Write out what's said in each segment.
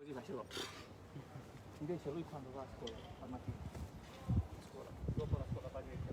Così facevo. Invece lui quando va a scuola, al mattino, a scuola, dopo la scuola paglietta,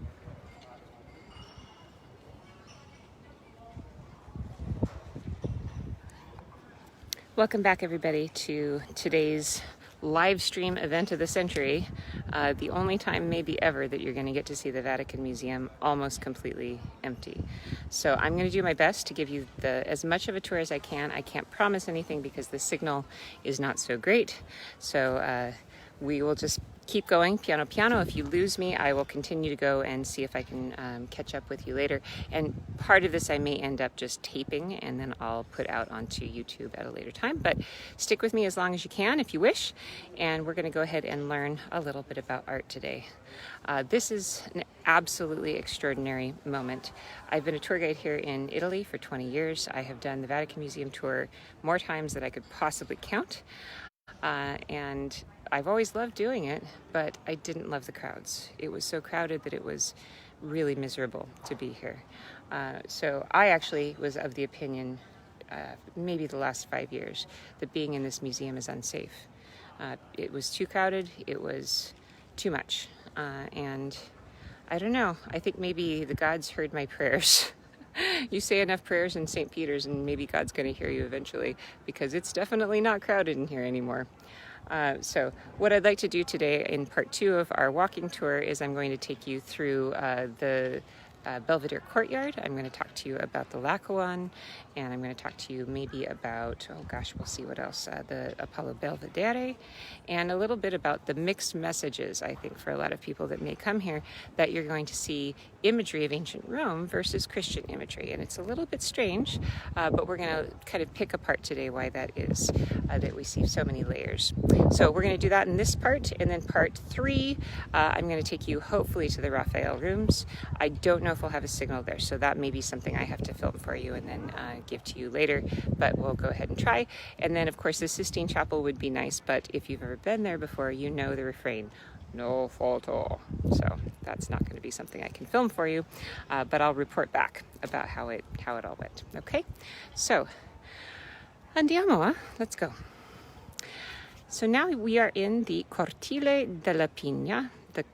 Welcome back, everybody, to today's live stream event of the century. The only time maybe ever that you're going to get to see the Vatican Museum almost completely empty. So I'm going to do my best to give you as much of a tour as I can. I can't promise anything because the signal is not so great. So we will just keep going piano piano. If you lose me, I will continue to go and see if I can catch up with you later. And part of this I may end up just taping and then I'll put out onto YouTube at a later time. But stick with me as long as you can if you wish. And we're going to go ahead and learn a little bit about art today. This is an absolutely extraordinary moment. I've been a tour guide here in Italy for 20 years. I have done the Vatican Museum tour more times than I could possibly count. And I've always loved doing it, but I didn't love the crowds. It was so crowded that it was really miserable to be here. So I actually was of the opinion, maybe the last 5 years, that being in this museum is unsafe. It was too crowded, it was too much. And I don't know, I think maybe the gods heard my prayers. You say enough prayers in St. Peter's and maybe God's going to hear you eventually, because it's definitely not crowded in here anymore. So what I'd like to do today in part 2 of our walking tour is I'm going to take you through the Belvedere Courtyard. I'm going to talk to you about the Laocoon, and I'm going to talk to you maybe about, oh gosh, we'll see what else, the Apollo Belvedere, and a little bit about the mixed messages, I think, for a lot of people that may come here, that you're going to see imagery of ancient Rome versus Christian imagery. And it's a little bit strange, but we're going to kind of pick apart today why that is, that we see so many layers. So we're going to do that in this part, and then part 3, I'm going to take you hopefully to the Raphael Rooms. I don't know if we'll have a signal there, so that may be something I have to film for you and then give to you later, but we'll go ahead and try. And then of course the Sistine Chapel would be nice, but if you've ever been there before, you know the refrain, no photo. So that's not going to be something I can film for you, but I'll report back about how it all went. Okay, so Andiamo, huh? Let's go. So now we are in the Cortile della Pina, the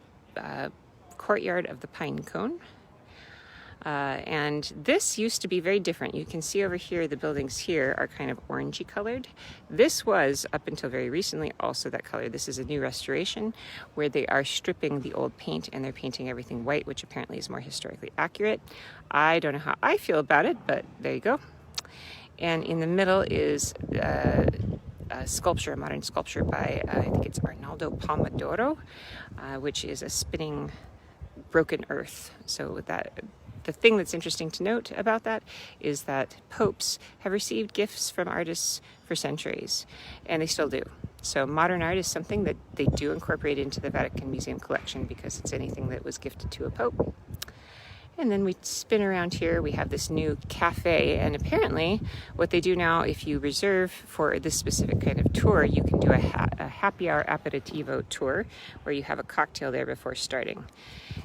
courtyard of the pine cone. And this used to be very different. You can see over here, the buildings here are kind of orangey colored. This was, up until very recently, also that color. This is a new restoration where they are stripping the old paint and they're painting everything white, which apparently is more historically accurate. I don't know how I feel about it, but there you go. And in the middle is a sculpture, a modern sculpture by, I think it's Arnaldo Pomodoro, which is a spinning broken earth. So the thing that's interesting to note about that is that popes have received gifts from artists for centuries, and they still do. So modern art is something that they do incorporate into the Vatican Museum collection because it's anything that was gifted to a pope. And then we spin around here, we have this new cafe, and apparently what they do now, if you reserve for this specific kind of tour, you can do a happy hour aperitivo tour where you have a cocktail there before starting.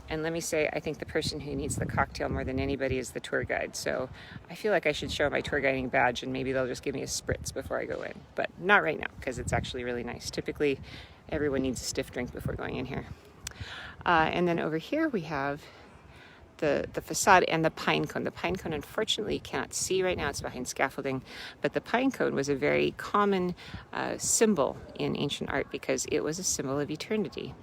And let me say, I think the person who needs the cocktail more than anybody is the tour guide. So I feel like I should show my tour guiding badge and maybe they'll just give me a spritz before I go in. But not right now, because it's actually really nice. Typically, everyone needs a stiff drink before going in here. And then over here we have the facade and the pine cone. The pine cone, unfortunately, you cannot see right now. It's behind scaffolding. But the pine cone was a very common symbol in ancient art because it was a symbol of eternity.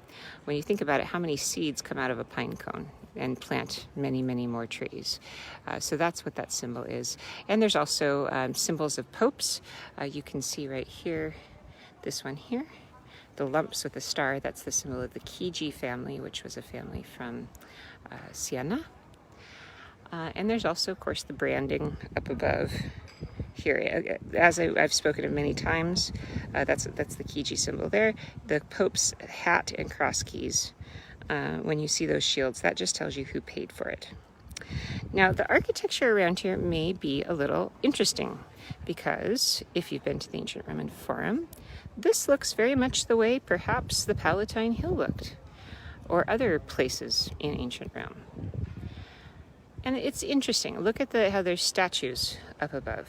When you think about it, how many seeds come out of a pine cone and plant many, many more trees? So that's what that symbol is. And there's also symbols of popes. You can see right here, this one here. The lumps with a star, that's the symbol of the Chigi family, which was a family from Siena. And there's also, of course, the branding up above here. As I've spoken of many times, that's the Chigi symbol there. The Pope's hat and cross keys, when you see those shields, that just tells you who paid for it. Now, the architecture around here may be a little interesting because if you've been to the Ancient Roman Forum, this looks very much the way perhaps the Palatine Hill looked, or other places in ancient Rome. And it's interesting. Look at how there's statues up above.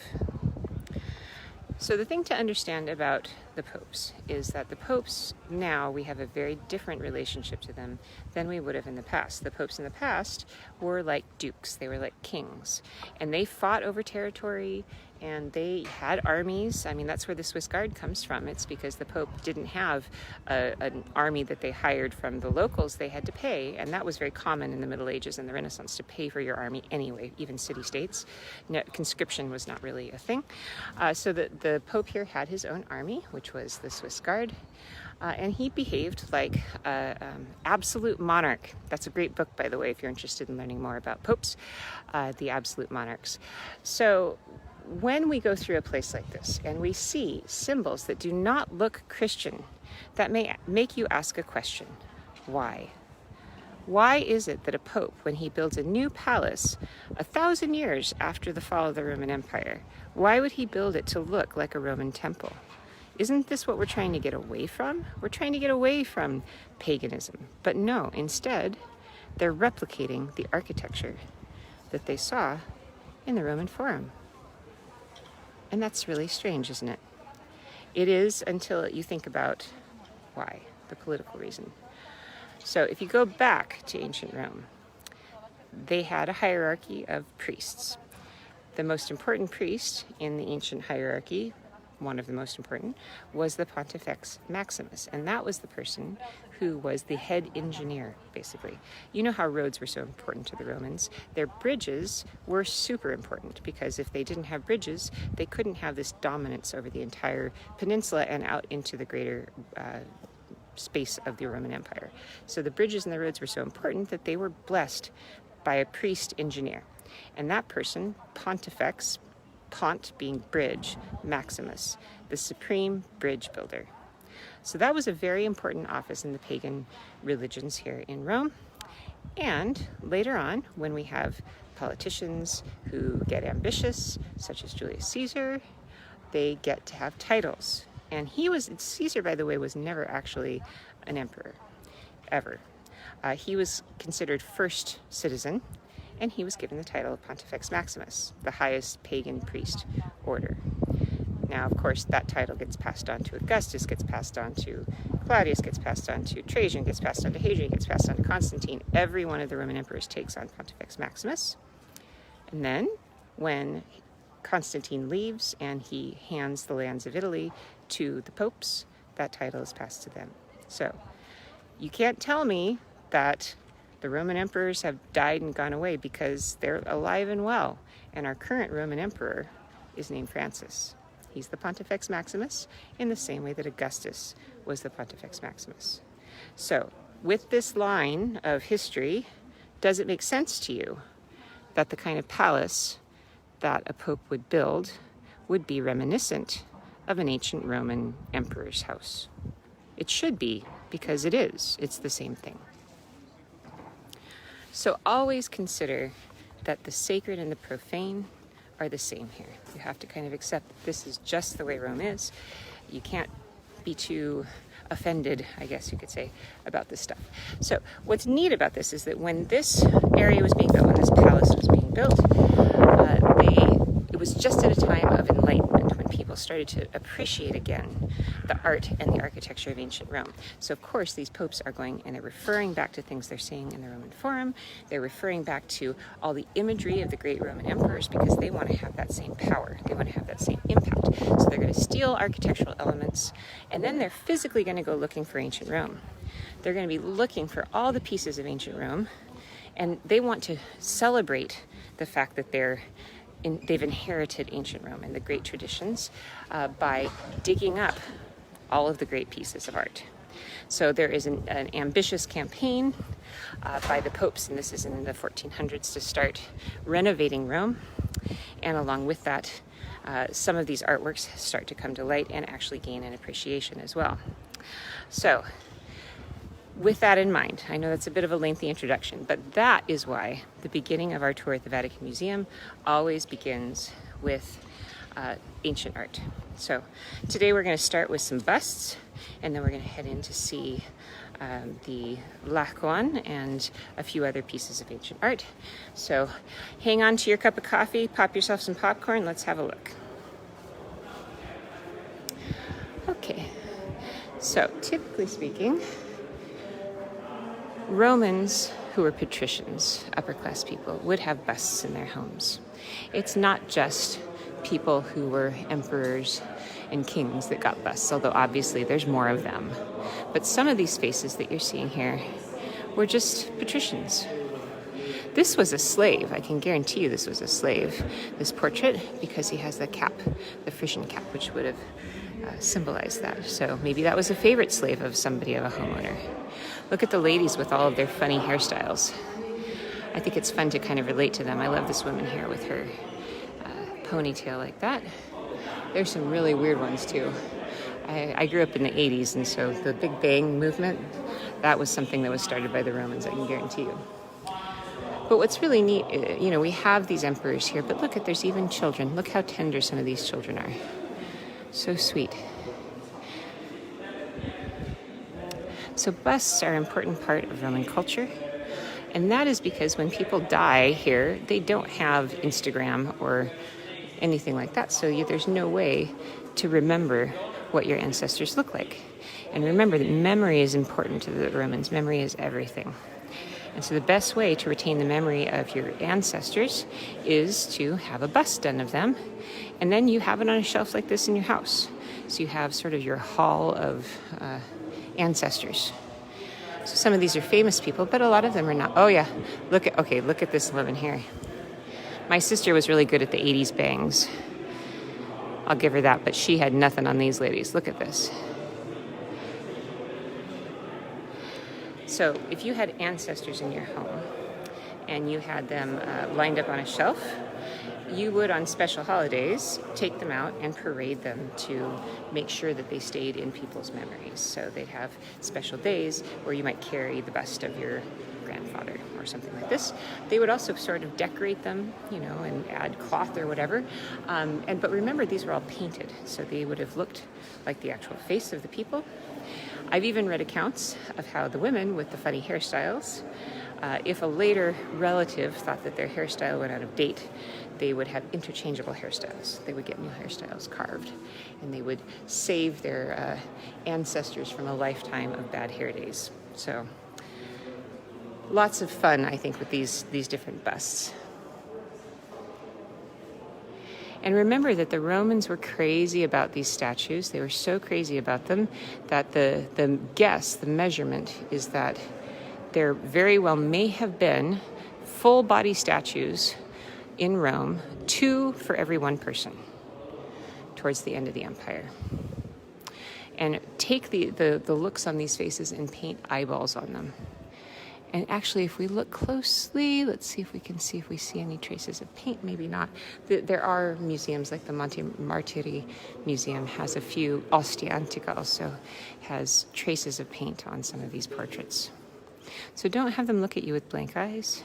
So the thing to understand about the popes is that the popes now, we have a very different relationship to them than we would have in the past. The popes in the past were like dukes, they were like kings, and they fought over territory and they had armies. I mean, that's where the Swiss Guard comes from. It's because the Pope didn't have an army that they hired from the locals. They had to pay, and that was very common in the Middle Ages and the Renaissance, to pay for your army anyway, even city-states. No, conscription was not really a thing. So the Pope here had his own army, which was the Swiss Guard. And he behaved like an absolute monarch. That's a great book, by the way, if you're interested in learning more about popes, The Absolute Monarchs. So when we go through a place like this and we see symbols that do not look Christian, that may make you ask a question. Why? Why is it that a pope, when he builds a new palace 1,000 years after the fall of the Roman Empire, why would he build it to look like a Roman temple? Isn't this what we're trying to get away from? We're trying to get away from paganism. But no, instead, they're replicating the architecture that they saw in the Roman Forum. And that's really strange, isn't it? It is, until you think about why, the political reason. So if you go back to ancient Rome, they had a hierarchy of priests. The most important priest in the ancient hierarchy, one of the most important, was the Pontifex Maximus. And that was the person who was the head engineer, basically. You know how roads were so important to the Romans. Their bridges were super important, because if they didn't have bridges, they couldn't have this dominance over the entire peninsula and out into the greater space of the Roman Empire. So the bridges and the roads were so important that they were blessed by a priest engineer. And that person, Pontifex, Pont being bridge, Maximus, the supreme bridge builder. So that was a very important office in the pagan religions here in Rome. And later on, when we have politicians who get ambitious, such as Julius Caesar, they get to have titles. And Caesar, by the way, was never actually an emperor, ever. He was considered first citizen, and he was given the title of Pontifex Maximus, the highest pagan priest order. Now, of course, that title gets passed on to Augustus, gets passed on to Claudius, gets passed on to Trajan, gets passed on to Hadrian, gets passed on to Constantine. Every one of the Roman emperors takes on Pontifex Maximus. And then, when Constantine leaves and he hands the lands of Italy to the popes, that title is passed to them. So, you can't tell me that the Roman emperors have died and gone away, because they're alive and well. And our current Roman emperor is named Francis. He's the Pontifex Maximus, in the same way that Augustus was the Pontifex Maximus. So, with this line of history, does it make sense to you that the kind of palace that a pope would build would be reminiscent of an ancient Roman emperor's house? It should be, because it is. It's the same thing. So always consider that the sacred and the profane are the same here. You have to kind of accept that this is just the way Rome is. You can't be too offended, I guess you could say, about this stuff. So what's neat about this is that when this area was being built, when this palace was being built, it was just at a time of enlightenment, when people started to appreciate again the art and the architecture of ancient Rome. So of course these popes are going and they're referring back to things they're seeing in the Roman Forum. They're referring back to all the imagery of the great Roman emperors, because they want to have that same power. They want to have that same impact. So they're going to steal architectural elements, and then they're physically going to go looking for ancient Rome. They're going to be looking for all the pieces of ancient Rome, and they want to celebrate the fact that they've inherited ancient Rome and the great traditions by digging up all of the great pieces of art. So there is an ambitious campaign by the popes, and this is in the 1400s, to start renovating Rome. And along with that, some of these artworks start to come to light and actually gain an appreciation as well. So with that in mind, I know that's a bit of a lengthy introduction, but that is why the beginning of our tour at the Vatican Museum always begins with ancient art. So today we're going to start with some busts, and then we're going to head in to see the Laocoon and a few other pieces of ancient art. So hang on to your cup of coffee, pop yourself some popcorn, let's have a look. Okay, so typically speaking, Romans who were patricians, upper class people, would have busts in their homes. It's not just people who were emperors and kings that got busts, although obviously there's more of them. But some of these faces that you're seeing here were just patricians. This was a slave. I can guarantee you this was a slave, this portrait, because he has the cap, the Frisian cap, which would have symbolized that. So maybe that was a favorite slave of somebody, of a homeowner. Look at the ladies with all of their funny hairstyles. I think it's fun to kind of relate to them. I love this woman here with her ponytail like that. There's some really weird ones too. I grew up in the 80s, and so the Big Bang movement, that was something that was started by the Romans, I can guarantee you. But what's really neat, we have these emperors here, but look there's even children. Look how tender some of these children are. So sweet. So busts are an important part of Roman culture. And that is because when people die here, they don't have Instagram or anything like that. So there's no way to remember what your ancestors look like. And remember that memory is important to the Romans. Memory is everything. And so the best way to retain the memory of your ancestors is to have a bust done of them. And then you have it on a shelf like this in your house. So you have sort of your hall of ancestors. So some of these are famous people, but a lot of them are not. Oh yeah, look at this woman here. My sister was really good at the 80s bangs. I'll give her that, but she had nothing on these ladies. Look at this. So if you had ancestors in your home and you had them lined up on a shelf, you would, on special holidays, take them out and parade them to make sure that they stayed in people's memories. So they'd have special days where you might carry the bust of your grandfather or something like this. They would also sort of decorate them, and add cloth or whatever. But remember, these were all painted, so they would have looked like the actual face of the people. I've even read accounts of how the women with the funny hairstyles, if a later relative thought that their hairstyle went out of date, they would have interchangeable hairstyles. They would get new hairstyles carved, and they would save their ancestors from a lifetime of bad hair days. So lots of fun, I think, with these different busts. And remember that the Romans were crazy about these statues. They were so crazy about them that the guess, the measurement, is that there very well may have been full body statues in Rome, 2 for every 1 person towards the end of the empire. And take the looks on these faces and paint eyeballs on them. And actually, if we look closely, let's see if we see any traces of paint. Maybe not. There are museums, like the Monte Martiri Museum has a few. Ostia Antica also has traces of paint on some of these portraits. So don't have them look at you with blank eyes.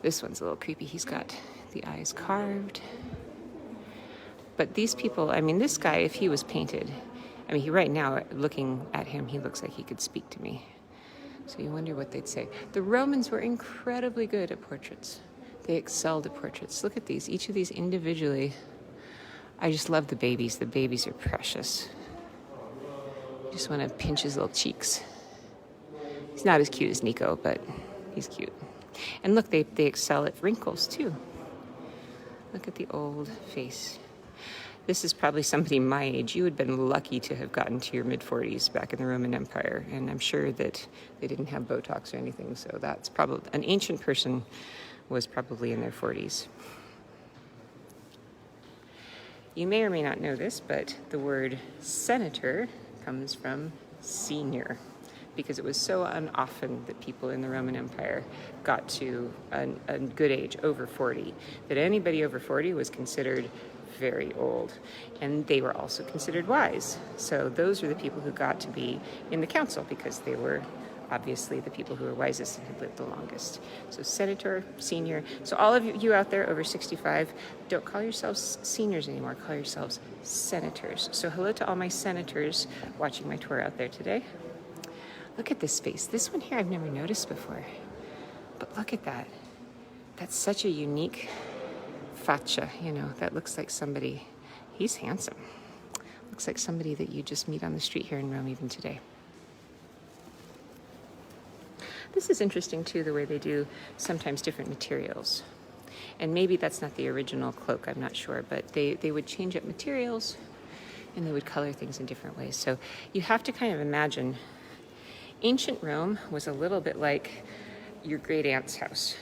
This one's a little creepy. He's got the eyes carved. But these people, this guy, if he was painted, right now, looking at him, he looks like he could speak to me. So you wonder what they'd say. The Romans were incredibly good at portraits. They excelled at portraits. Look at these, each of these individually. I just love the babies. The babies are precious. You just want to pinch his little cheeks. He's not as cute as Nico, but he's cute. And look, they excel at wrinkles too. Look at the old face. This is probably somebody my age. You had been lucky to have gotten to your mid-40s back in the Roman Empire, and I'm sure that they didn't have Botox or anything, so that's probably, an ancient person was probably in their 40s. You may or may not know this, but the word senator comes from senior, because it was so unoften that people in the Roman Empire got to a good age, over 40, that anybody over 40 was considered very old, and they were also considered wise. So those were the people who got to be in the council, because they were obviously the people who were wisest and had lived the longest. So senator, senior. So all of you out there over 65, don't call yourselves seniors anymore, call yourselves senators. So hello to all my senators watching my tour out there today. Look at this face. This one here I've never noticed before, but look at that. That's such a unique faccia, that looks like somebody. He's handsome. Looks like somebody that you just meet on the street here in Rome even today. This is interesting too, the way they do sometimes different materials. And maybe that's not the original cloak, I'm not sure, but they would change up materials and they would color things in different ways. So you have to kind of imagine ancient Rome was a little bit like your great aunt's house.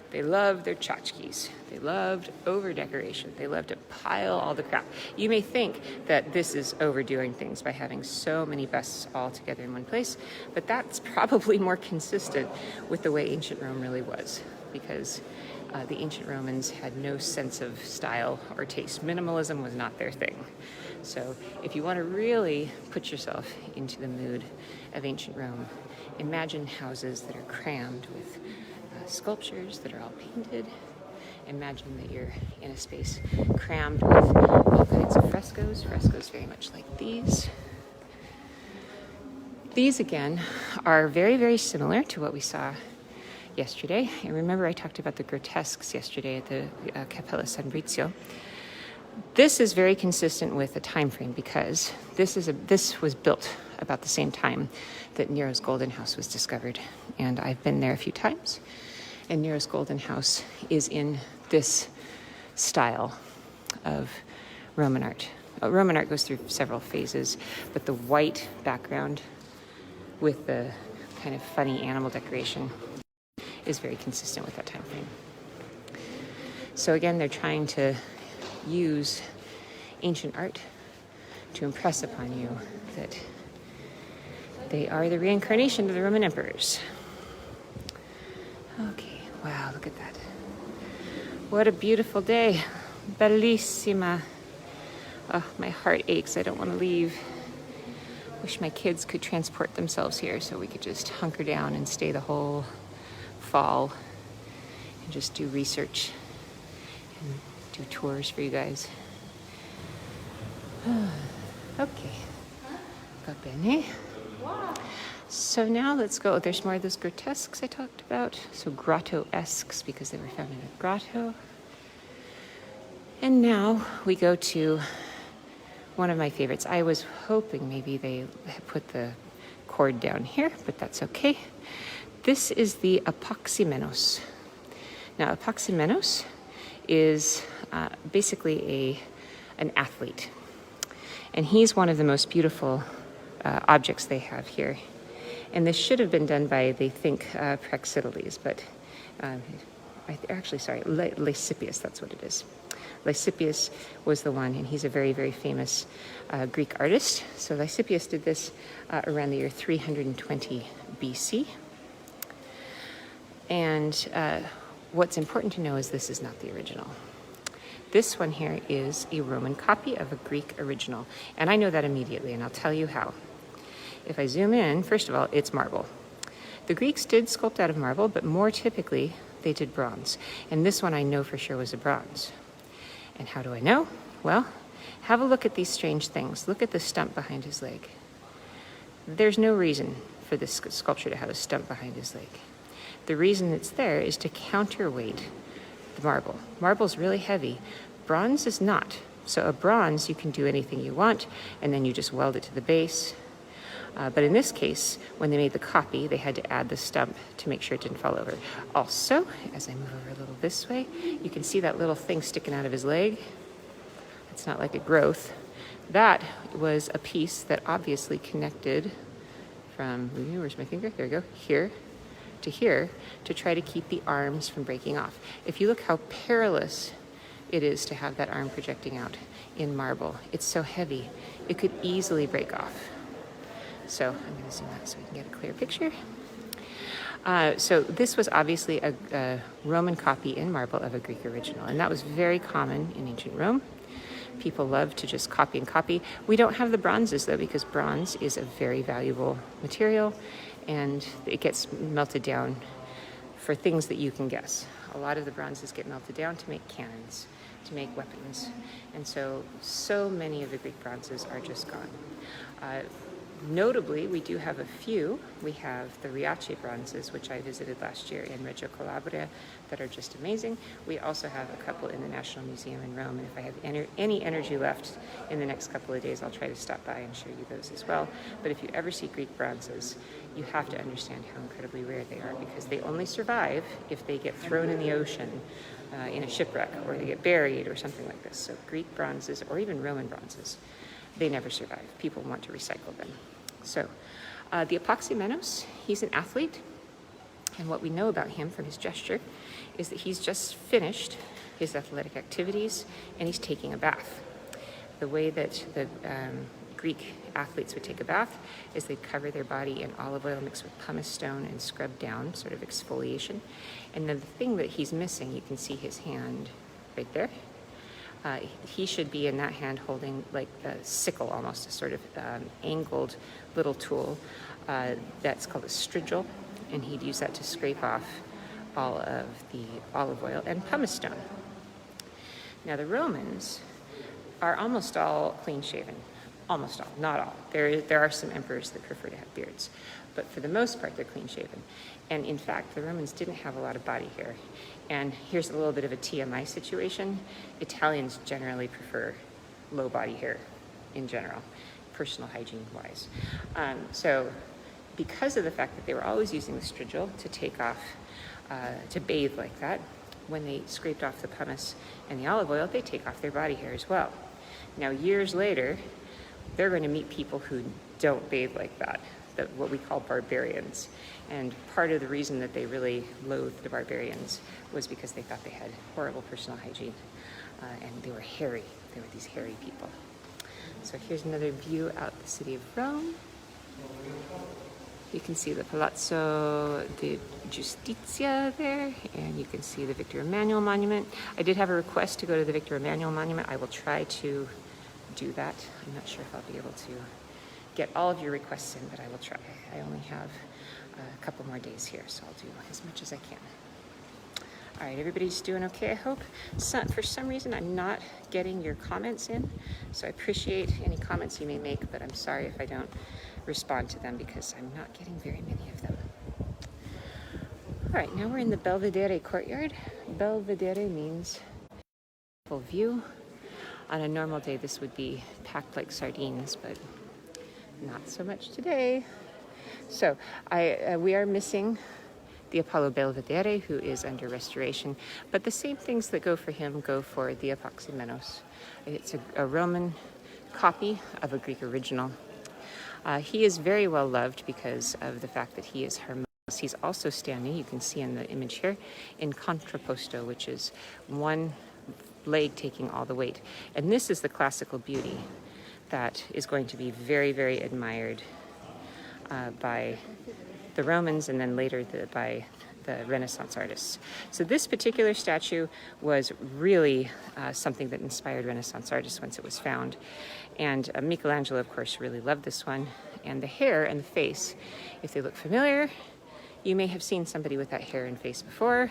They loved their tchotchkes. They loved over-decoration. They loved to pile all the crap. You may think that this is overdoing things by having so many busts all together in one place, but that's probably more consistent with the way ancient Rome really was, because the ancient Romans had no sense of style or taste. Minimalism was not their thing. So if you want to really put yourself into the mood of ancient Rome, imagine houses that are crammed with sculptures that are all painted. Imagine that you're in a space crammed with all kinds of frescoes very much like these. These again are very, very similar to what we saw yesterday. And remember I talked about the grotesques yesterday at the Cappella San Brizio. This is very consistent with the time frame because this was built about the same time that Nero's Golden House was discovered. And I've been there a few times. And Nero's Golden House is in this style of Roman art. Roman art goes through several phases, but the white background with the kind of funny animal decoration is very consistent with that time frame. So again, they're trying to use ancient art to impress upon you that they are the reincarnation of the Roman emperors. Okay. Wow, look at that. What a beautiful day. Bellissima. Oh, my heart aches. I don't want to leave. Wish my kids could transport themselves here so we could just hunker down and stay the whole fall and just do research and do tours for you guys. Okay. Va bene. So now let's go. There's more of those grotesques I talked about. So grotto-esques because they were found in a grotto. And now we go to one of my favorites. I was hoping maybe they put the cord down here, but that's okay. This is the Epoxy Menos. Now, Epoxy Menos is basically an athlete. And he's one of the most beautiful objects they have here. And this should have been done by, they think, Praxiteles, but Lysippus, that's what it is. Lysippus was the one, and he's a very, very famous Greek artist. So Lysippus did this around the year 320 BC. And what's important to know is this is not the original. This one here is a Roman copy of a Greek original. And I know that immediately, and I'll tell you how. If I zoom in, first of all, it's marble. The Greeks did sculpt out of marble, but more typically, they did bronze. And this one I know for sure was a bronze. And how do I know? Well, have a look at these strange things. Look at the stump behind his leg. There's no reason for this sculpture to have a stump behind his leg. The reason it's there is to counterweight the marble. Marble's really heavy. Bronze is not. So a bronze, you can do anything you want, and then you just weld it to the base. But in this case, when they made the copy, they had to add the stump to make sure it didn't fall over. Also, as I move over a little this way, you can see that little thing sticking out of his leg. It's not like a growth. That was a piece that obviously connected from, where's my finger? There we go, here to try to keep the arms from breaking off. If you look how perilous it is to have that arm projecting out in marble, it's so heavy, it could easily break off. So I'm going to zoom out so we can get a clear picture. So this was obviously a Roman copy in marble of a Greek original, and that was very common in ancient Rome. People loved to just copy and copy. We don't have the bronzes though, because bronze is a very valuable material, and it gets melted down for things that you can guess. A lot of the bronzes get melted down to make cannons, to make weapons, and so many of the Greek bronzes are just gone. Notably, we do have a few. We have the Riace bronzes, which I visited last year in Reggio Calabria, that are just amazing. We also have a couple in the National Museum in Rome, and if I have any energy left in the next couple of days, I'll try to stop by and show you those as well. But if you ever see Greek bronzes, you have to understand how incredibly rare they are, because they only survive if they get thrown in the ocean in a shipwreck, or they get buried or something like this. So Greek bronzes, or even Roman bronzes, they never survive. People want to recycle them. So the Epoxy Menos, he's an athlete. And what we know about him from his gesture is that he's just finished his athletic activities and he's taking a bath. The way that the Greek athletes would take a bath is they'd cover their body in olive oil mixed with pumice stone and scrub down, sort of exfoliation. And then the thing that he's missing, you can see his hand right there. He should be in that hand holding like a sickle, almost a sort of angled little tool that's called a strigil, and he'd use that to scrape off all of the olive oil and pumice stone. Now the Romans are almost all clean shaven, almost all, not all. There are some emperors that prefer to have beards, but for the most part they're clean shaven. And in fact, the Romans didn't have a lot of body hair. And here's a little bit of a TMI situation. Italians generally prefer low body hair in general, personal hygiene wise. So because of the fact that they were always using the strigil to take off, to bathe like that, when they scraped off the pumice and the olive oil, they take off their body hair as well. Now, years later, they're going to meet people who don't bathe like that, what we call barbarians. And part of the reason that they really loathed the barbarians was because they thought they had horrible personal hygiene, and they were hairy. They were these hairy people. So here's another view out the city of Rome. You can see the Palazzo di Giustizia there, and you can see the Victor Emmanuel monument. I did have a request to go to the Victor Emmanuel monument. I will try to do that. I'm not sure if I'll be able to get all of your requests in, but I will try. I only have a couple more days here, so I'll do as much as I can. All right, everybody's doing okay, I hope. For some reason, I'm not getting your comments in, so I appreciate any comments you may make, but I'm sorry if I don't respond to them because I'm not getting very many of them. All right, now we're in the Belvedere Courtyard. Belvedere means full view. On a normal day, this would be packed like sardines, but not so much today. So we are missing the Apollo Belvedere, who is under restoration, but the same things that go for him go for the Epoxy Menos. It's a Roman copy of a Greek original. He is very well loved because of the fact that he is harmonious. He's also standing, you can see in the image here, in contrapposto, which is one leg taking all the weight. And this is the classical beauty that is going to be very, very admired by the Romans and then later by the Renaissance artists. So this particular statue was really something that inspired Renaissance artists once it was found. And Michelangelo, of course, really loved this one. And the hair and the face, if they look familiar, you may have seen somebody with that hair and face before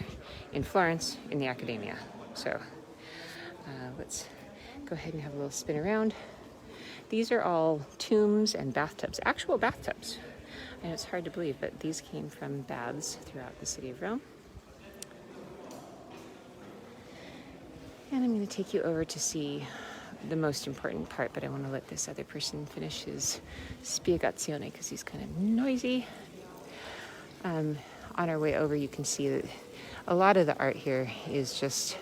in Florence in the Accademia. So let's go ahead and have a little spin around. These are all tombs and bathtubs, actual bathtubs. I know it's hard to believe, but these came from baths throughout the city of Rome. And I'm going to take you over to see the most important part, but I want to let this other person finish his spiegazione because he's kind of noisy. On our way over, you can see that a lot of the art here is just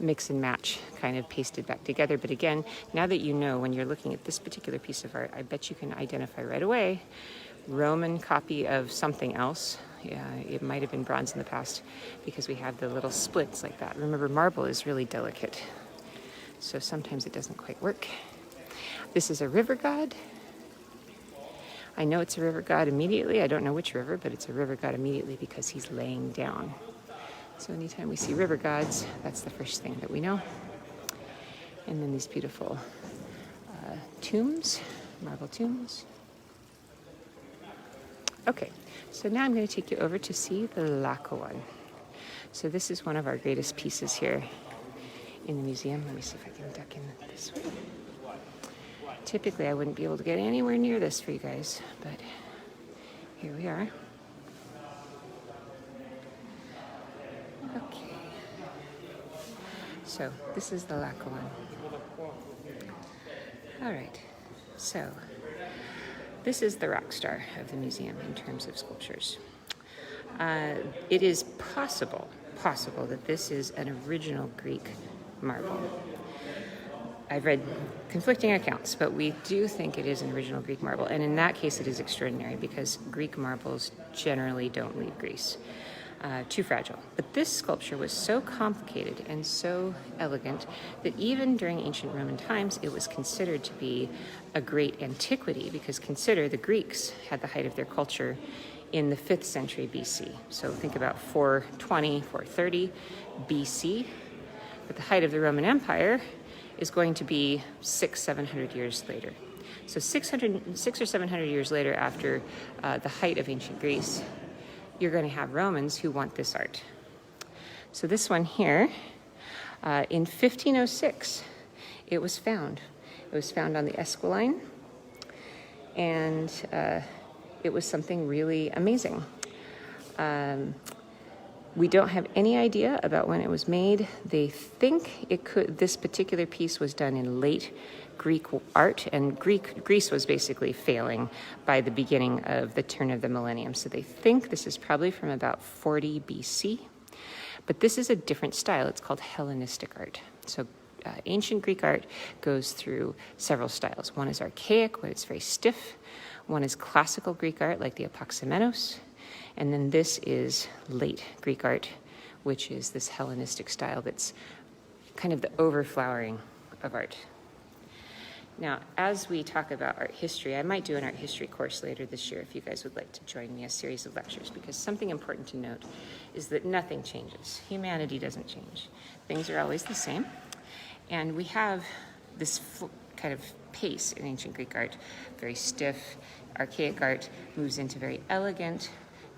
mix and match, kind of pasted back together. But again, now that you know, when you're looking at this particular piece of art, I bet you can identify right away Roman copy of something else. Yeah, it might have been bronze in the past because we have the little splits like that. Remember, marble is really delicate, so sometimes it doesn't quite work. This is a river god. I know it's a river god immediately. I don't know which river, but it's a river god immediately because he's laying down. So anytime we see river gods, that's the first thing that we know. And then these beautiful tombs, marble tombs. Okay, so now I'm going to take you over to see the lacquer one. So this is one of our greatest pieces here in the museum. Let me see if I can duck in this way typically I wouldn't be able to get anywhere near this for you guys, but here we are. Okay. So this is the Laocoon. All right. So this is the rock star of the museum in terms of sculptures. It is possible that this is an original Greek marble. I've read conflicting accounts, but we do think it is an original Greek marble. And in that case, it is extraordinary because Greek marbles generally don't leave Greece. Too fragile. But this sculpture was so complicated and so elegant that even during ancient Roman times, it was considered to be a great antiquity, because consider the Greeks had the height of their culture in the 5th century BC. So think about 420, 430 BC. But the height of the Roman Empire is going to be 600-700 years later. So 600 or 700 years later, after the height of ancient Greece, you're going to have Romans who want this art. So this one here, in 1506, it was found. It was found on the Esquiline, and it was something really amazing. We don't have any idea about when it was made. They think this particular piece was done in late Greek art, and Greece was basically failing by the beginning of the turn of the millennium. So they think this is probably from about 40 BC. But this is a different style. It's called Hellenistic art. So ancient Greek art goes through several styles. One is archaic, where it's very stiff. One is classical Greek art, like the Epoxy Menos. And then this is late Greek art, which is this Hellenistic style that's kind of the overflowering of art. Now, as we talk about art history, I might do an art history course later this year if you guys would like to join me, a series of lectures, because something important to note is that nothing changes. Humanity doesn't change. Things are always the same. And we have this kind of pace in ancient Greek art, very stiff. Archaic art moves into very elegant,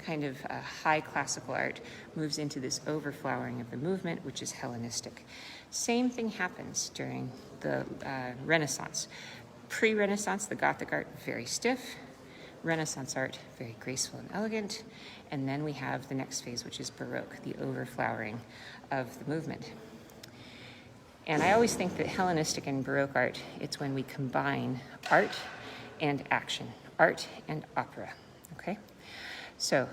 kind of high classical art, moves into this overflowering of the movement, which is Hellenistic. Same thing happens during the Renaissance. Pre-Renaissance, the Gothic art, very stiff. Renaissance art, very graceful and elegant. And then we have the next phase, which is Baroque, the overflowering of the movement. And I always think that Hellenistic and Baroque art, it's when we combine art and action, art and opera, okay? So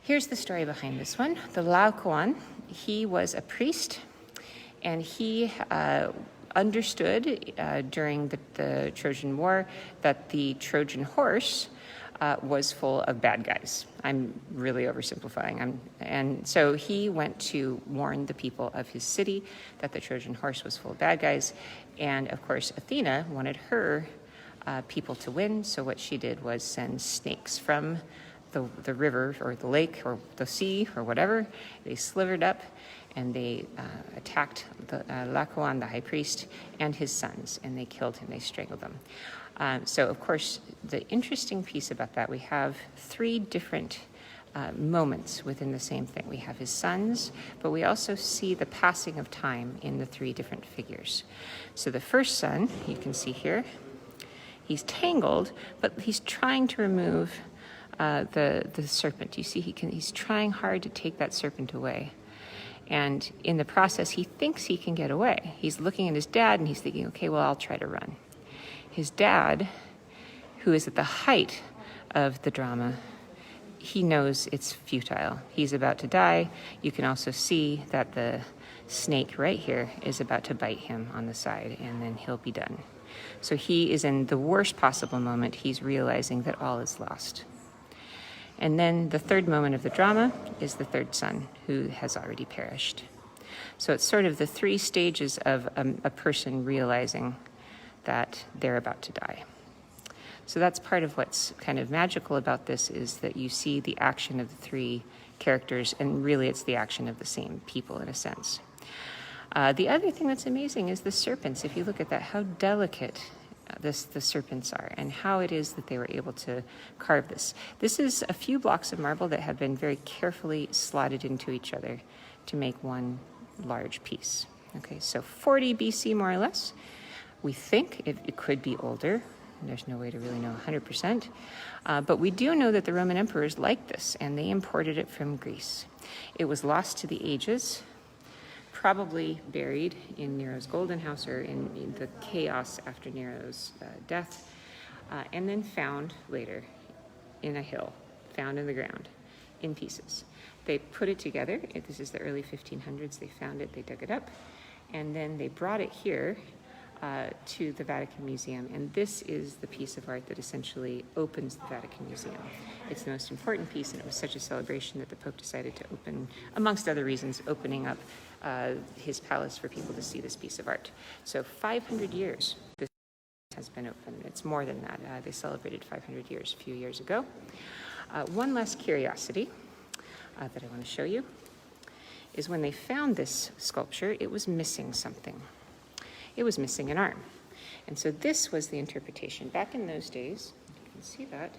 here's the story behind this one. The Laocoon, he was a priest, and he understood during the Trojan War that the Trojan horse was full of bad guys. I'm really oversimplifying. And so he went to warn the people of his city that the Trojan horse was full of bad guys. And of course, Athena wanted her people to win. So what she did was send snakes from the river or the lake or the sea or whatever. They slivered up and they attacked the Laocoon, the high priest, and his sons, and they killed him. They strangled them. So, of course, the interesting piece about that, we have 3 different moments within the same thing. We have his sons, but we also see the passing of time in the 3 different figures. So the first son, you can see here, he's tangled, but he's trying to remove the serpent. You see, he's trying hard to take that serpent away. And in the process, he thinks he can get away. He's looking at his dad, and he's thinking, okay, well, I'll try to run. His dad, who is at the height of the drama, he knows it's futile. He's about to die. You can also see that the snake right here is about to bite him on the side, and then he'll be done. So he is in the worst possible moment. He's realizing that all is lost. And then the third moment of the drama is the third son, who has already perished. So it's sort of the 3 stages of a person realizing that they're about to die. So that's part of what's kind of magical about this, is that you see the action of the 3 characters, and really it's the action of the same people in a sense. The other thing that's amazing is the serpents. If you look at that, how delicate the serpents are, and how it is that they were able to carve this. This is a few blocks of marble that have been very carefully slotted into each other to make one large piece. Okay, so 40 BC more or less. We think it could be older. There's no way to really know 100%. But we do know that the Roman emperors liked this, and they imported it from Greece. It was lost to the ages, probably buried in Nero's Golden House or in the chaos after Nero's death, and then found later in a hill, found in the ground, in pieces. They put it together. This is the early 1500s. They found it, they dug it up, and then they brought it here to the Vatican Museum. And this is the piece of art that essentially opens the Vatican Museum. It's the most important piece, and it was such a celebration that the Pope decided to open, amongst other reasons, opening up his palace for people to see this piece of art. So 500 years this has been open. It's more than that. They celebrated 500 years a few years ago. One last curiosity that I want to show you is when they found this sculpture, it was missing something. It was missing an arm. And so this was the interpretation. Back in those days, you can see that,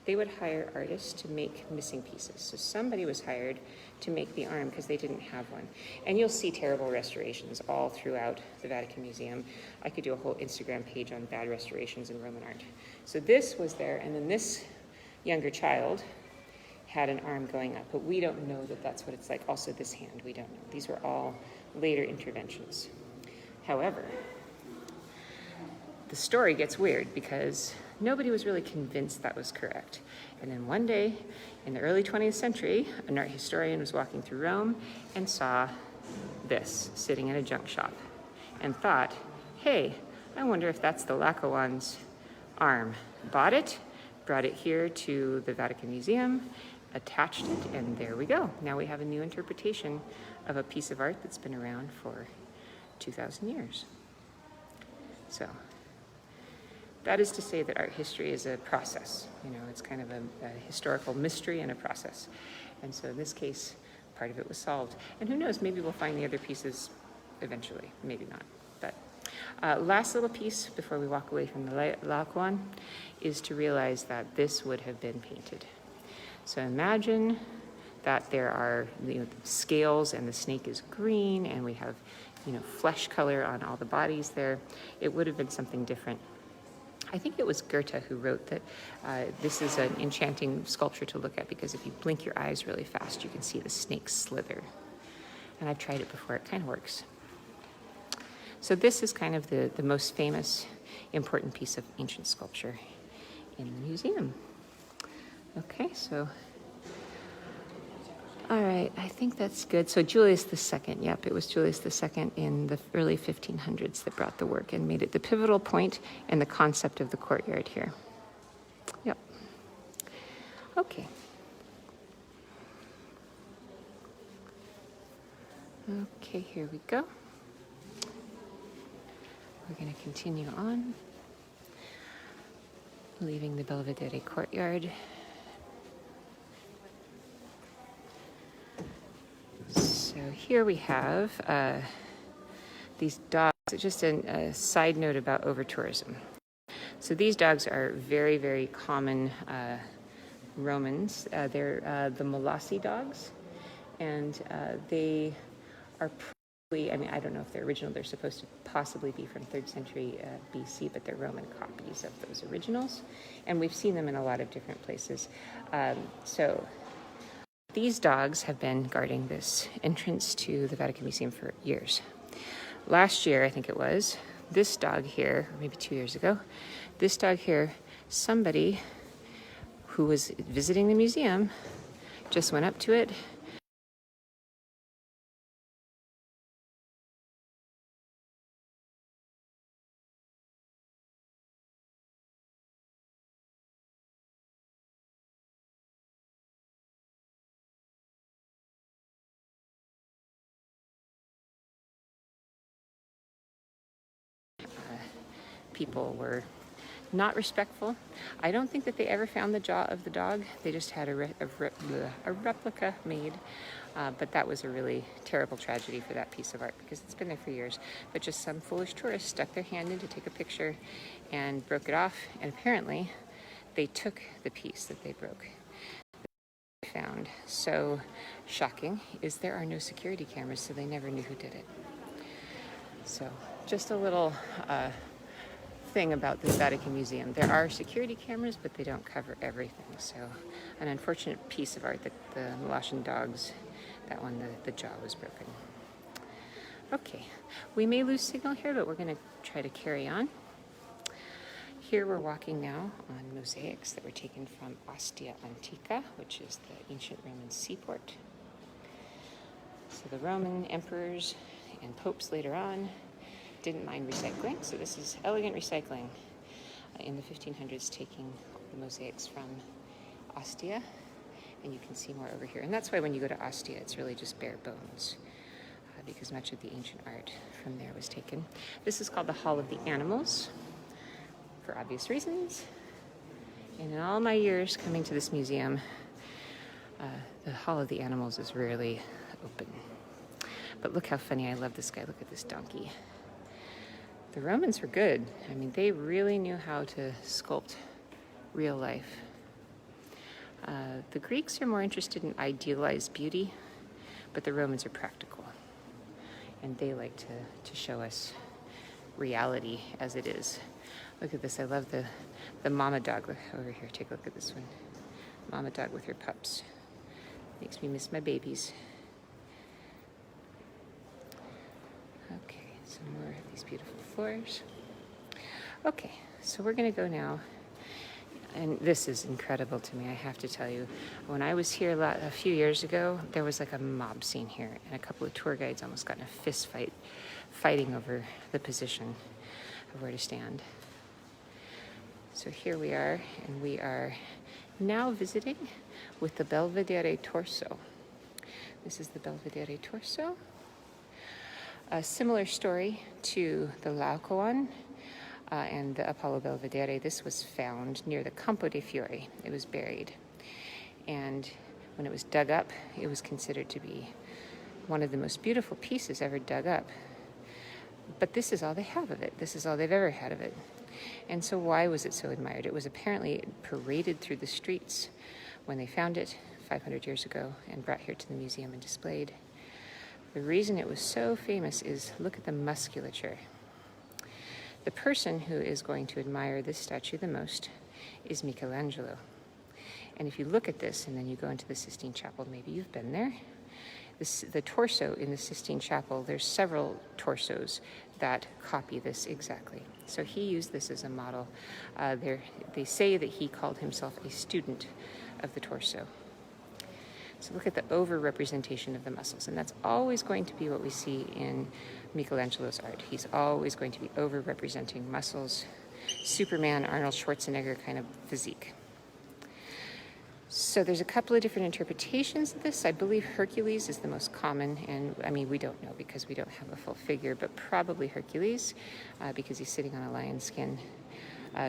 they would hire artists to make missing pieces. So somebody was hired to make the arm because they didn't have one. And you'll see terrible restorations all throughout the Vatican Museum. I could do a whole Instagram page on bad restorations in Roman art. So this was there, and then this younger child had an arm going up, but we don't know that that's what it's like. Also this hand, we don't know. These were all later interventions. However, the story gets weird because nobody was really convinced that was correct. And then one day in the early 20th century, an art historian was walking through Rome and saw this sitting in a junk shop and thought, hey, I wonder if that's the Laocoon's arm. Bought it, brought it here to the Vatican Museum, attached it, and there we go. Now we have a new interpretation of a piece of art that's been around for 2,000 years. So that is to say that art history is a process. You know, it's kind of a historical mystery and a process. And so in this case, part of it was solved. And who knows, maybe we'll find the other pieces eventually, maybe not. But last little piece before we walk away from the Laocoon is to realize that this would have been painted. So imagine that there are, you know, scales and the snake is green and we have, you know, flesh color on all the bodies there. It would have been something different. I think it was Goethe who wrote that this is an enchanting sculpture to look at because if you blink your eyes really fast, you can see the snake slither. And I've tried it before, it kind of works. So this is kind of the most famous, important piece of ancient sculpture in the museum. Okay, so, all right, I think that's good. So Julius II, yep, it was Julius II in the early 1500s that brought the work and made it the pivotal point in the concept of the courtyard here. Yep. Okay. Okay, here we go. We're going to continue on, leaving the Belvedere Courtyard. So here we have these dogs. Just a side note about over-tourism. So these dogs are very, very common Romans. They're the Molossi dogs, and they are probably, I mean, I don't know if they're original. They're supposed to possibly be from 3rd century BC, but they're Roman copies of those originals. And we've seen them in a lot of different places. So these dogs have been guarding this entrance to the Vatican Museum for years. Last year, I think it was, this dog here, or maybe 2 years ago, this dog here, somebody who was visiting the museum just went up to it, people were not respectful. I don't think that they ever found the jaw of the dog. They just had a replica made, but that was a really terrible tragedy for that piece of art because it's been there for years. But just some foolish tourist stuck their hand in to take a picture and broke it off, and apparently they took the piece that they broke. What I found so shocking is there are no security cameras, so they never knew who did it. So just a little thing about this Vatican Museum. There are security cameras, but they don't cover everything. So an unfortunate piece of art, the Molossan dogs, that one, the jaw was broken. Okay, we may lose signal here, but we're going to try to carry on. Here we're walking now on mosaics that were taken from Ostia Antica, which is the ancient Roman seaport. So the Roman emperors and popes later on didn't mind recycling, so this is elegant recycling in the 1500s, taking the mosaics from Ostia, and you can see more over here. And that's why when you go to Ostia, it's really just bare bones, because much of the ancient art from there was taken. This is called the Hall of the Animals, for obvious reasons. And in all my years coming to this museum, the Hall of the Animals is rarely open. But look how funny, I love this guy. Look at this donkey. The Romans were good. I mean, they really knew how to sculpt real life. The Greeks are more interested in idealized beauty, but the Romans are practical. And they like to show us reality as it is. Look at this. I love the mama dog. Look over here. Take a look at this one. Mama dog with her pups. Makes me miss my babies. Okay, some more of these beautiful floors. Okay, so we're going to go now. And this is incredible to me, I have to tell you. When I was here a few years ago, there was like a mob scene here, and a couple of tour guides almost got in a fist fight, fighting over the position of where to stand. So here we are, and we are now visiting with the Belvedere Torso. This is the Belvedere Torso. A similar story to the Laocoon and the Apollo Belvedere. This was found near the Campo dei Fiori. It was buried. And when it was dug up, it was considered to be one of the most beautiful pieces ever dug up. But this is all they have of it. This is all they've ever had of it. And so why was it so admired? It was apparently paraded through the streets when they found it 500 years ago and brought here to the museum and displayed. The reason it was so famous is, look at the musculature. The person who is going to admire this statue the most is Michelangelo. And if you look at this and then you go into the Sistine Chapel, maybe you've been there. The torso in the Sistine Chapel, there's several torsos that copy this exactly. So he used this as a model. They say that he called himself a student of the torso. So look at the over-representation of the muscles, and that's always going to be what we see in Michelangelo's art. He's always going to be over-representing muscles, Superman, Arnold Schwarzenegger kind of physique. So there's a couple of different interpretations of this. I believe Hercules is the most common, and I mean, we don't know because we don't have a full figure, but probably Hercules because he's sitting on a lion's skin.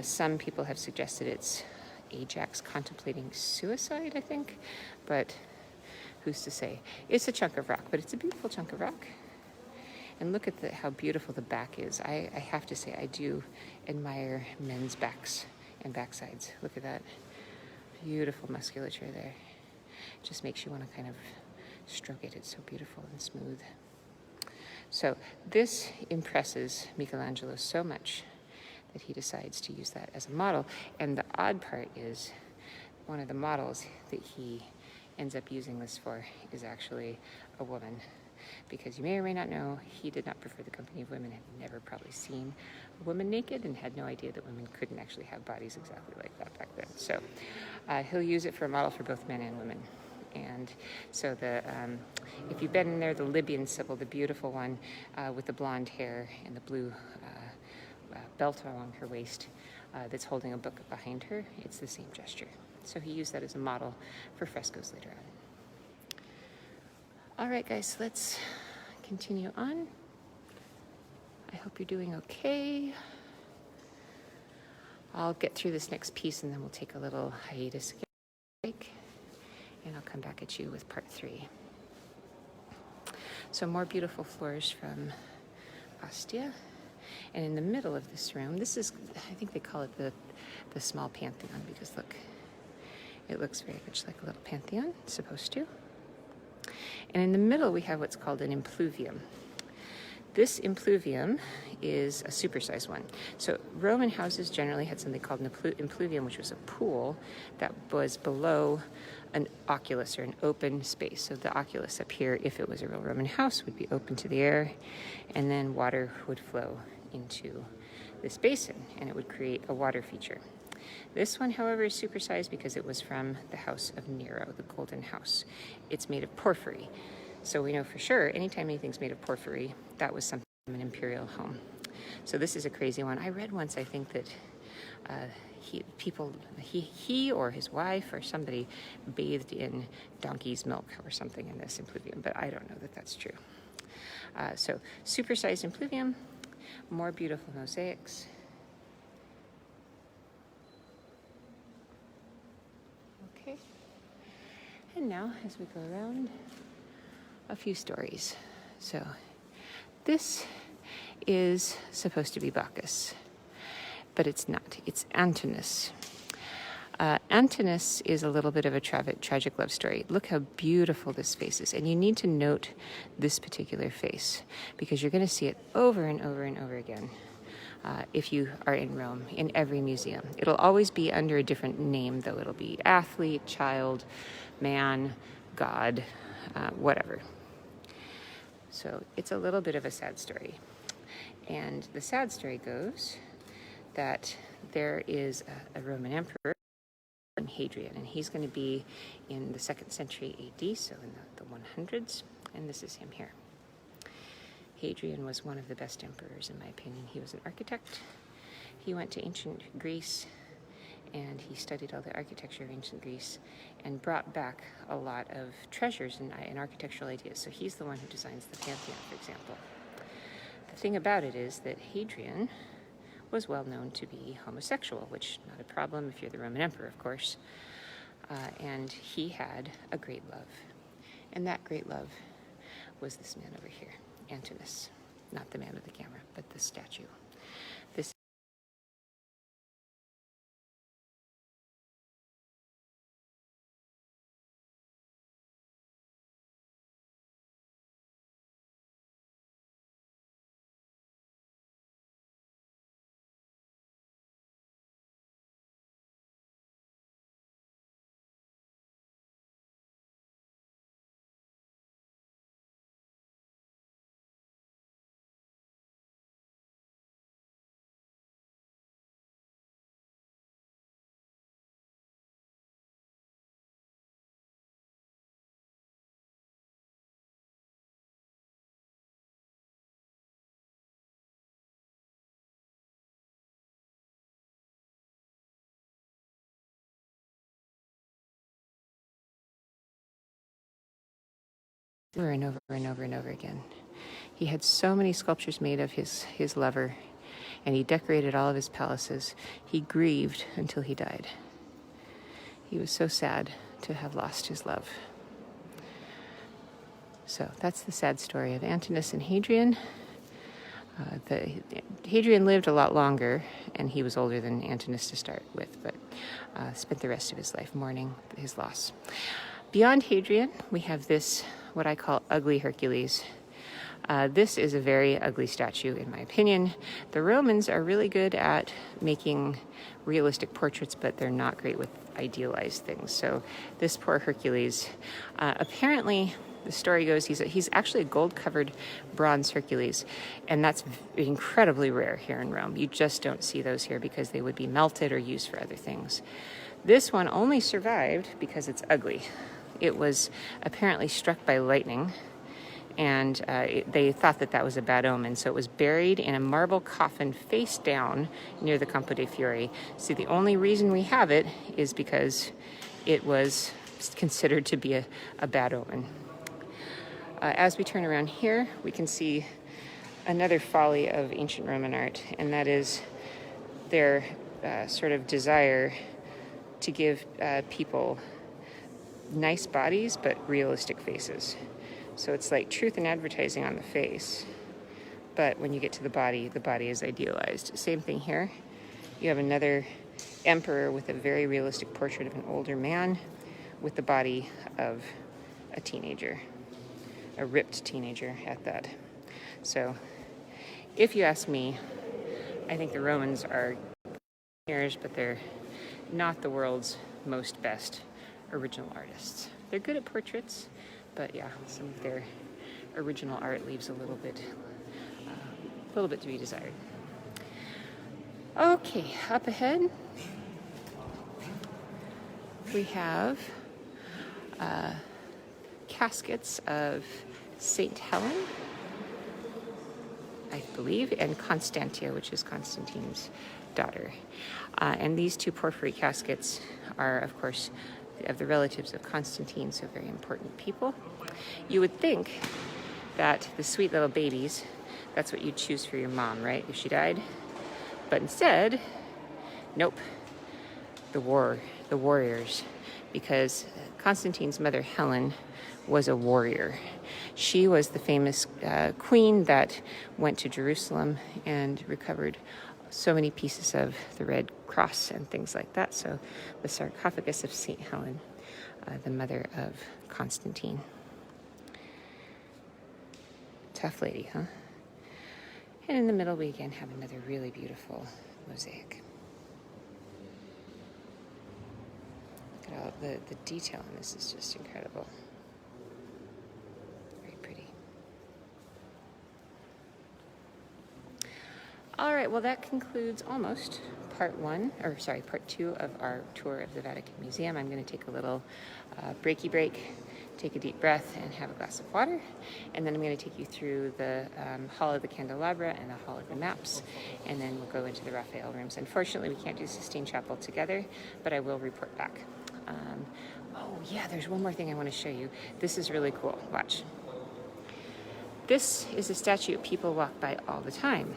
Some people have suggested it's Ajax contemplating suicide, I think, but who's to say? It's a chunk of rock, but it's a beautiful chunk of rock. And look at how beautiful the back is. I have to say, I do admire men's backs and backsides. Look at that. Beautiful musculature there. Just makes you want to kind of stroke it. It's so beautiful and smooth. So this impresses Michelangelo so much that he decides to use that as a model. And the odd part is one of the models that he ends up using this for is actually a woman. Because you may or may not know, he did not prefer the company of women, had never probably seen a woman naked, and had no idea that women couldn't actually have bodies exactly like that back then. So he'll use it for a model for both men and women. And so if you've been in there, the Libyan Sibyl, the beautiful one with the blonde hair and the blue belt along her waist that's holding a book behind her, it's the same gesture. So he used that as a model for frescoes later on. All right, guys, let's continue on. I hope you're doing okay. I'll get through this next piece and then we'll take a little hiatus break, and I'll come back at you with part 3. So more beautiful floors from Ostia. And in the middle of this room, this is, I think they call it the small Pantheon, because look, it looks very much like a little Pantheon, it's supposed to. And in the middle, we have what's called an Impluvium. This Impluvium is a supersized one. So Roman houses generally had something called an Impluvium, which was a pool that was below an oculus or an open space. So the oculus up here, if it was a real Roman house, would be open to the air, and then water would flow into this basin, and it would create a water feature. This one, however, is supersized because it was from the house of Nero, the Golden House. It's made of porphyry. So we know for sure, anytime anything's made of porphyry, that was something from an imperial home. So this is a crazy one. I read once, I think, that he or his wife or somebody bathed in donkey's milk or something in this Impluvium, but I don't know that that's true. So supersized Impluvium, more beautiful mosaics. Okay. And now, as we go around, a few stories. So this is supposed to be Bacchus, but it's not. It's Antinous. Antinous is a little bit of a tragic love story. Look how beautiful this face is. And you need to note this particular face because you're going to see it over and over and over again if you are in Rome, in every museum. It'll always be under a different name, though. It'll be athlete, child, man, god, whatever. So it's a little bit of a sad story. And the sad story goes that there is a Roman emperor, Hadrian, and he's going to be in the 2nd century AD, so in the 100s, and this is him here. Hadrian was one of the best emperors, in my opinion. He was an architect. He went to ancient Greece, and he studied all the architecture of ancient Greece and brought back a lot of treasures and architectural ideas. So he's the one who designs the Pantheon, for example. The thing about it is that Hadrian was well known to be homosexual, which not a problem if you're the Roman emperor, of course. And he had a great love. And that great love was this man over here, Antinous. Not the man with the camera, but the statue. This over and over and over and over again. He had so many sculptures made of his lover, and he decorated all of his palaces. He grieved until he died. He was so sad to have lost his love. So that's the sad story of Antinous and Hadrian. Hadrian lived a lot longer, and he was older than Antinous to start with, but spent the rest of his life mourning his loss. Beyond Hadrian, we have this, what I call ugly Hercules. This is a very ugly statue, in my opinion. The Romans are really good at making realistic portraits, but they're not great with idealized things. So this poor Hercules, apparently, the story goes he's actually a gold-covered bronze Hercules, and that's incredibly rare here in Rome. You just don't see those here because they would be melted or used for other things. This one only survived because it's ugly. It was apparently struck by lightning, and they thought that was a bad omen, so it was buried in a marble coffin face down near the Campo dei Fiori. So the only reason we have it is because it was considered to be a bad omen. As we turn around here, we can see another folly of ancient Roman art, and that is their sort of desire to give people nice bodies but realistic faces. So it's like truth in advertising on the face, but when you get to the body is idealized. Same thing here. You have another emperor with a very realistic portrait of an older man with the body of a teenager, a ripped teenager at that. So if you ask me, I think the Romans are pioneers, but they're not the world's most best original artists. They're good at portraits, but yeah, some of their original art leaves a little bit to be desired. Okay, up ahead we have caskets of Saint Helen, I believe, and Constantia, which is Constantine's daughter. And these two porphyry caskets are, of course, of the relatives of Constantine, so very important people. You would think that the sweet little babies, that's what you'd choose for your mom, right, if she died? But instead, nope, the warriors, because Constantine's mother, Helen, was a warrior. She was the famous queen that went to Jerusalem and recovered so many pieces of the Red Cross and things like that. So the sarcophagus of St. Helen, the mother of Constantine. Tough lady, huh? And in the middle, we again have another really beautiful mosaic. Look at all the detail in this is just incredible. Very pretty. All right, well, that concludes almost part two of our tour of the Vatican Museum. I'm going to take a little breaky break, take a deep breath, and have a glass of water. And then I'm going to take you through the Hall of the Candelabra and the Hall of the Maps. And then we'll go into the Raphael Rooms. Unfortunately, we can't do Sistine Chapel together, but I will report back. Oh, yeah, there's one more thing I want to show you. This is really cool. Watch. This is a statue people walk by all the time.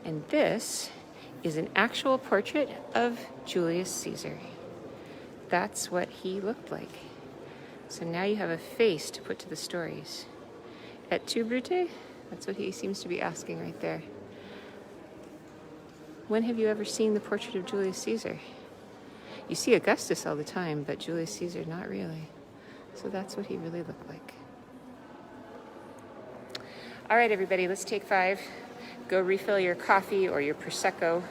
And this is an actual portrait of Julius Caesar. That's what he looked like. So now you have a face to put to the stories. Et tu, Brute? That's what he seems to be asking right there. When have you ever seen the portrait of Julius Caesar? You see Augustus all the time, but Julius Caesar, not really. So that's what he really looked like. All right, everybody, let's take 5. Go refill your coffee or your Prosecco.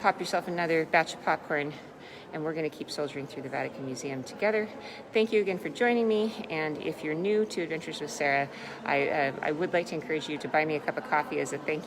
Pop yourself another batch of popcorn. And we're going to keep soldiering through the Vatican Museum together. Thank you again for joining me. And if you're new to Adventures with Sarah, I would like to encourage you to buy me a cup of coffee as a thank you.